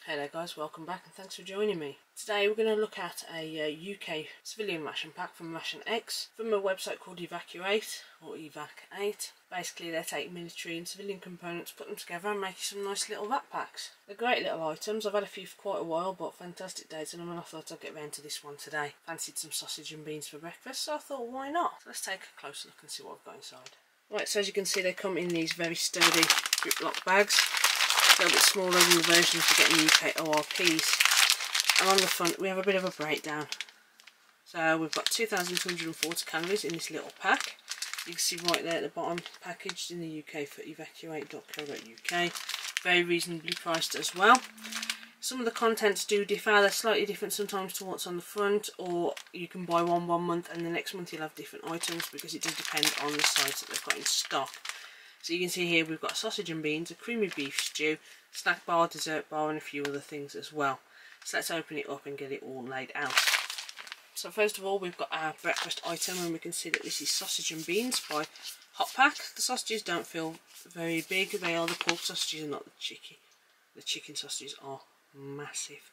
Hello guys, welcome back and thanks for joining me. Today we're going to look at a UK civilian ration pack from Ration-X from a website called Evacuate or Evac8. Basically they take military and civilian components, put them together and make some nice little rat packs. They're great little items. I've had a few for quite a while but fantastic days and I thought I'd get round to this one today. Fancied some sausage and beans for breakfast so I thought why not? So let's take a closer look and see what I've got inside. Right, so as you can see they come in these very sturdy Ziploc bags. A little bit smaller than the versions you get in UK ORPs, and on the front we have a bit of a breakdown. So we've got 2,240 calories in this little pack. You can see right there at the bottom, packaged in the UK for evacuate.co.uk, very reasonably priced as well. Some of the contents do differ, they're slightly different sometimes to what's on the front, or you can buy one month and the next month you'll have different items because it does depend on the size that they've got in stock. So you can see here we've got sausage and beans, a creamy beef stew, snack bar, dessert bar and a few other things as well. So let's open it up and get it all laid out. So first of all we've got our breakfast item and we can see that this is sausage and beans by Hot Pack. The sausages don't feel very big, they are the pork sausages and not the chicken. The chicken sausages are massive.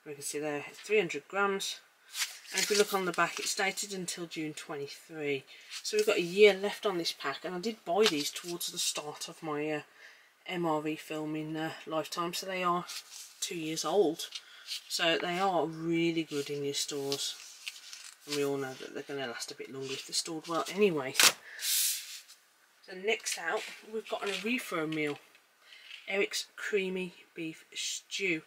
We can see there 300 grams. And if we look on the back, it's dated until June 23. So we've got a year left on this pack, and I did buy these towards the start of my MRE filming lifetime, so they are 2 years old. So they are really good in your stores, and we all know that they're going to last a bit longer if they're stored well anyway. So next out, we've got an refurb meal, Eric's creamy beef stew.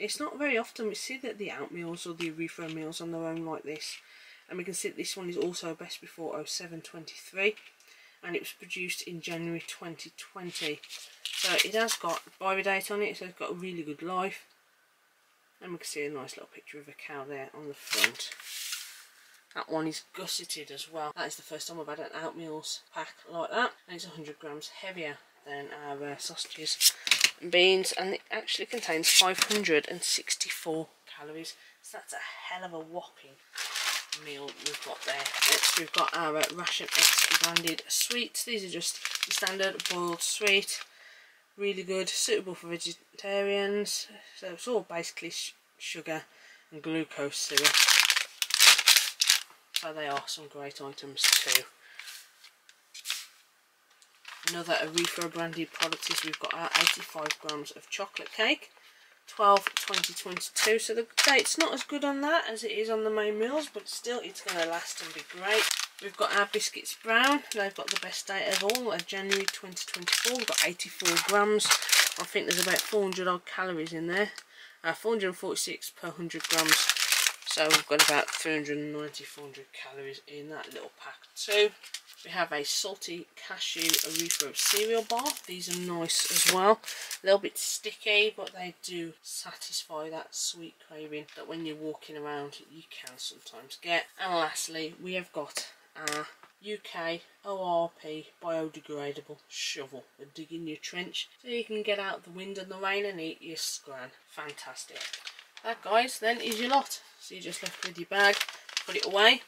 It's not very often we see that the out meals or the refurb meals on their own like this, and we can see that this one is also best before 07/23 and it was produced in January 2020. So it has got expiry date on it, so it's got a really good life, and we can see a nice little picture of a cow there on the front. That one is gusseted as well. That is the first time I've had an out meals pack like that, and it's 100 grams heavier than our sausages and beans, and it actually contains 564 calories, so that's a hell of a whopping meal we've got there. Next we've got our Ration-X branded sweets. These are just the standard boiled sweet, really good, suitable for vegetarians, so it's all basically sugar and glucose syrup, so they are some great items too. Another refurb branded product is we've got our 85 grams of chocolate cake, 12/20/22. So the date's not as good on that as it is on the main meals, but still it's going to last and be great. We've got our biscuits brown. They've got the best date of all, January 2024. We've got 84 grams. I think there's about 400 odd calories in there. 446 per 100 grams. So we've got about 390, 400 calories in that little pack too. We have a salty cashew refurb cereal bar. These are nice as well. A little bit sticky, but they do satisfy that sweet craving that when you're walking around you can sometimes get. And lastly, we have got our UK ORP biodegradable shovel for digging your trench, so you can get out the wind and the rain and eat your scran. Fantastic. That, guys, then is your lot. So you're just left with your bag, put it away.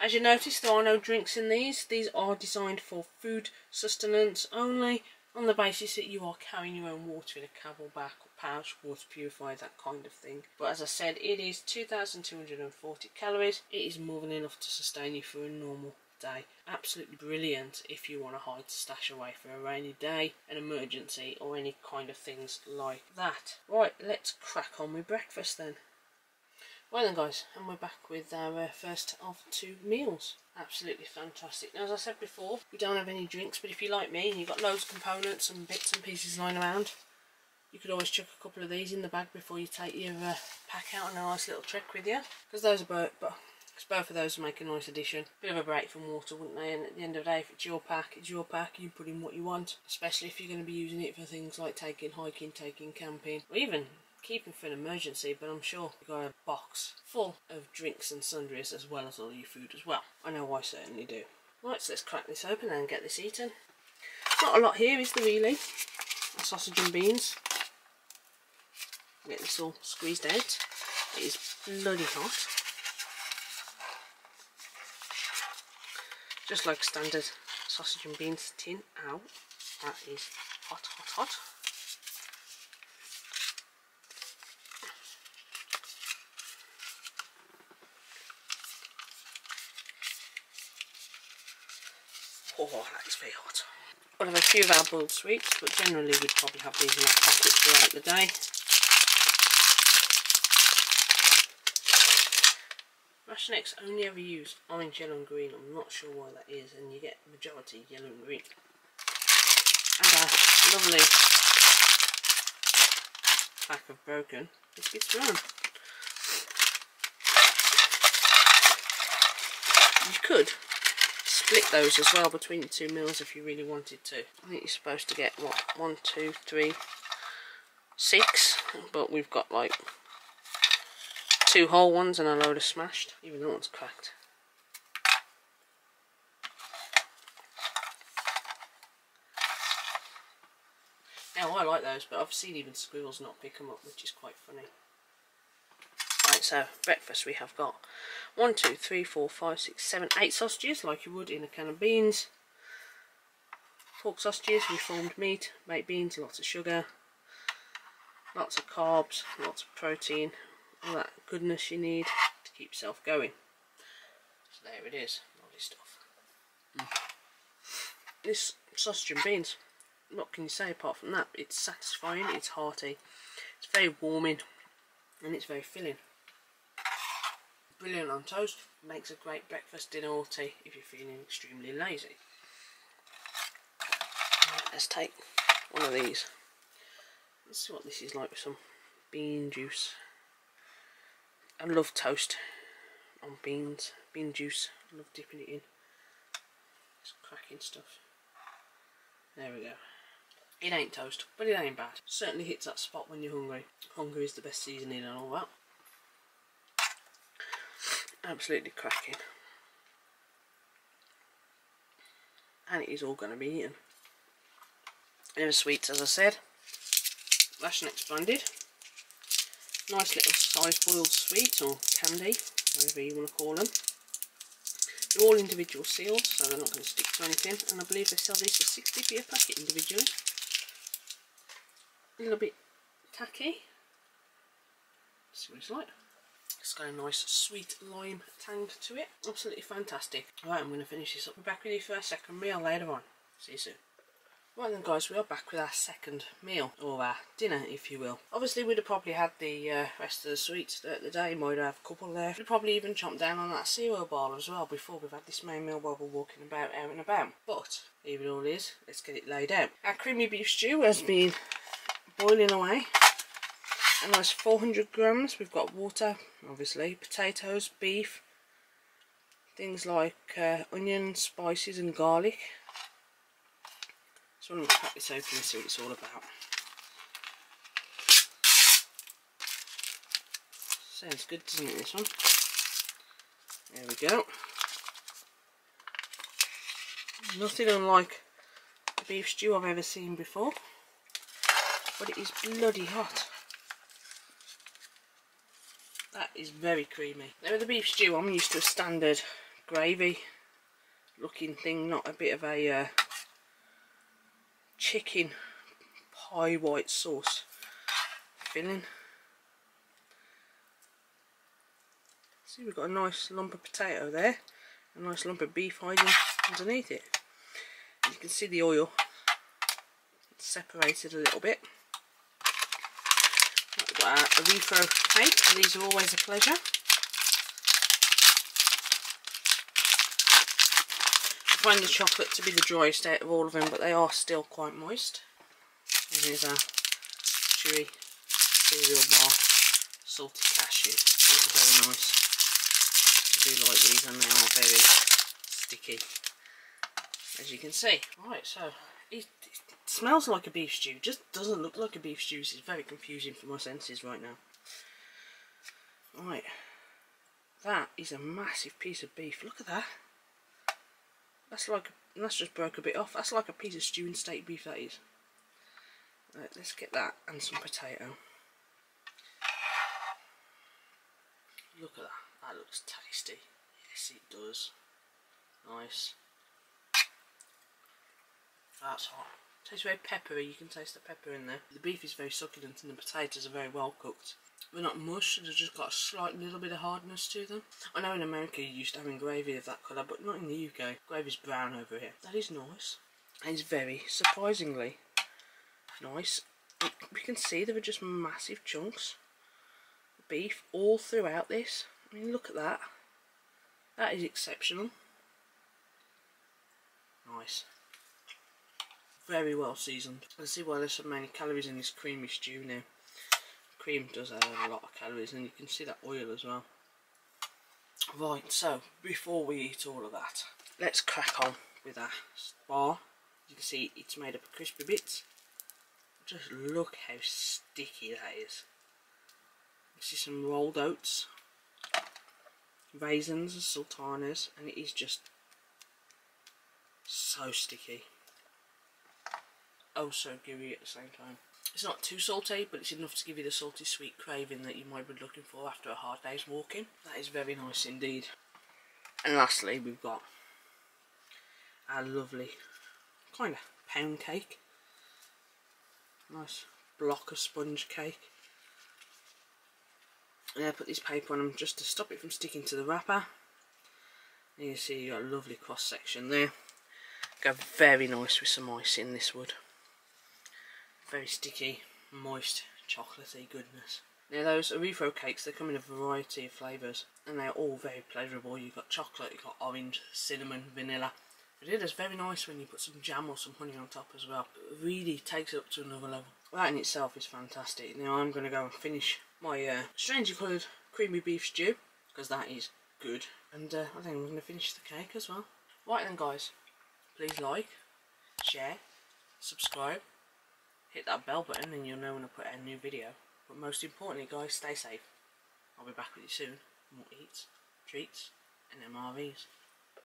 As you notice, there are no drinks in these. These are designed for food sustenance only, on the basis that you are carrying your own water in a camelback or pouch, water purified, that kind of thing. But as I said, it is 2,240 calories. It is more than enough to sustain you for a normal day. Absolutely brilliant if you want to hide to stash away for a rainy day, an emergency, or any kind of things like that. Right, let's crack on with breakfast then. Well then guys, and we're back with our first of two meals. Absolutely fantastic. Now as I said before, we don't have any drinks, but if you're like me and you've got loads of components and bits and pieces lying around, you could always chuck a couple of these in the bag before you take your pack out on a nice little trek with you. Because those are both of those will make a nice addition. Bit of a break from water, wouldn't they? And at the end of the day, if it's your pack, it's your pack. You put in what you want, especially if you're going to be using it for things like taking hiking, taking camping, or even keeping for an emergency. But I'm sure you've got a box full of drinks and sundries as well as all your food as well. I know I certainly do. Right, so let's crack this open and get this eaten. Not a lot here, is there really? Sausage and beans. Get this all squeezed out. It is bloody hot. Just like standard sausage and beans tin. Ow, that is hot, hot, hot. Oh, that is very hot. We'll have a few of our boiled sweets, but generally we'd probably have these in our pockets throughout the day. Ration-X only ever use orange, yellow and green. I'm not sure why that is, and you get majority yellow and green. And our lovely pack of broken biscuits brown. You could split those as well between the 2 meals if you really wanted to. I think you're supposed to get, what, 1, 2, 3, 6, but we've got like 2 whole ones and a load of smashed. Even that one's cracked. Now I like those, but I've seen even squirrels not pick them up, which is quite funny. Right, so breakfast we have got 1, 2, 3, 4, 5, 6, 7, 8 sausages, like you would in a can of beans. Pork sausages, reformed meat, baked beans, lots of sugar, lots of carbs, lots of protein, all that goodness you need to keep yourself going. So there it is, lovely stuff. This sausage and beans, what can you say apart from that? It's satisfying, it's hearty, it's very warming, and it's very filling. Brilliant on toast, makes a great breakfast, dinner or tea if you're feeling extremely lazy. Let's take one of these. Let's see what this is like with some bean juice. I love toast on beans, bean juice, I love dipping it in. It's cracking stuff. There we go. It ain't toast, but it ain't bad. Certainly hits that spot when you're hungry. Hunger is the best seasoning and all that. Absolutely cracking. And it is all going to be eaten. And the sweets, as I said, Ration-X branded. Nice little size boiled sweet or candy, whatever you want to call them. They're all individual seals, so they're not going to stick to anything. And I believe they sell these for 60p a packet individually. A little bit tacky. Let's see what it's like. It's got a nice sweet lime tang to it. Absolutely fantastic. Right, I'm going to finish this up. We're back with you for our second meal later on. See you soon. Right then guys, we are back with our second meal, or our dinner if you will. Obviously we'd have probably had the rest of the sweets throughout the day, might have a couple there. We'd probably even chomped down on that cereal bar as well before we've had this main meal while we're walking about out and about. But, even all is, let's get it laid out. Our creamy beef stew has been boiling away. A nice 400 grams, we've got water, obviously, potatoes, beef, things like onions, spices and garlic. So I'm going to crack this open and see what it's all about. Sounds good, doesn't it, this one? There we go. Nothing unlike the beef stew I've ever seen before. But it is bloody hot. That is very creamy. Now with the beef stew, I'm used to a standard gravy looking thing, not a bit of a chicken pie white sauce filling. See, we've got a nice lump of potato there, a nice lump of beef hiding underneath it. You can see the oil, it's separated a little bit. We've got a refro cake, these are always a pleasure. I find the chocolate to be the driest out of all of them, but they are still quite moist. And here's our chewy cereal bar, salty cashew. These are very nice. I do like these, and they are very sticky, as you can see. Right, so it smells like a beef stew, just doesn't look like a beef stew. This is very confusing for my senses right now. Right, that is a massive piece of beef. Look at that. That's just broke a bit off. That's like a piece of stewing steak beef, that is. Right, let's get that and some potato. Look at that. That looks tasty. Yes, it does. Nice. That's hot. Tastes very peppery. You can taste the pepper in there. The beef is very succulent and the potatoes are very well cooked. They're not mush, they've just got a slight little bit of hardness to them. I know in America you're used to having gravy of that colour, but not in the UK. Gravy's brown over here. That is nice. And it's very surprisingly nice. We can see there are just massive chunks of beef all throughout this. I mean, look at that. That is exceptional. Nice. Very well seasoned. Let's see why there's so many calories in this creamy stew now. Cream does have a lot of calories, and you can see that oil as well. Right, so before we eat all of that, let's crack on with our bar. You can see it's made up of crispy bits. Just look how sticky that is. You see some rolled oats, raisins and sultanas, and it is just so sticky. Oh, so gooey at the same time. It's not too salty, but it's enough to give you the salty sweet craving that you might be looking for after a hard day's walking. That is very nice indeed. And lastly, we've got our lovely kind of pound cake. Nice block of sponge cake. And I put this paper on them just to stop it from sticking to the wrapper. And you see you've got a lovely cross section there. Go very nice with some ice in this wood. Very sticky, moist, chocolatey goodness. Now those Orifo cakes, they come in a variety of flavours and they're all very pleasurable. You've got chocolate, you've got orange, cinnamon, vanilla. But it is very nice when you put some jam or some honey on top as well. It really takes it up to another level. That in itself is fantastic. Now I'm going to go and finish my strangely coloured creamy beef stew, because that is good. And I think I'm going to finish the cake as well. Right then guys, please like, share, subscribe. Hit that bell button and you'll know when I put out a new video. But most importantly guys, stay safe. I'll be back with you soon. More eats, treats and MREs.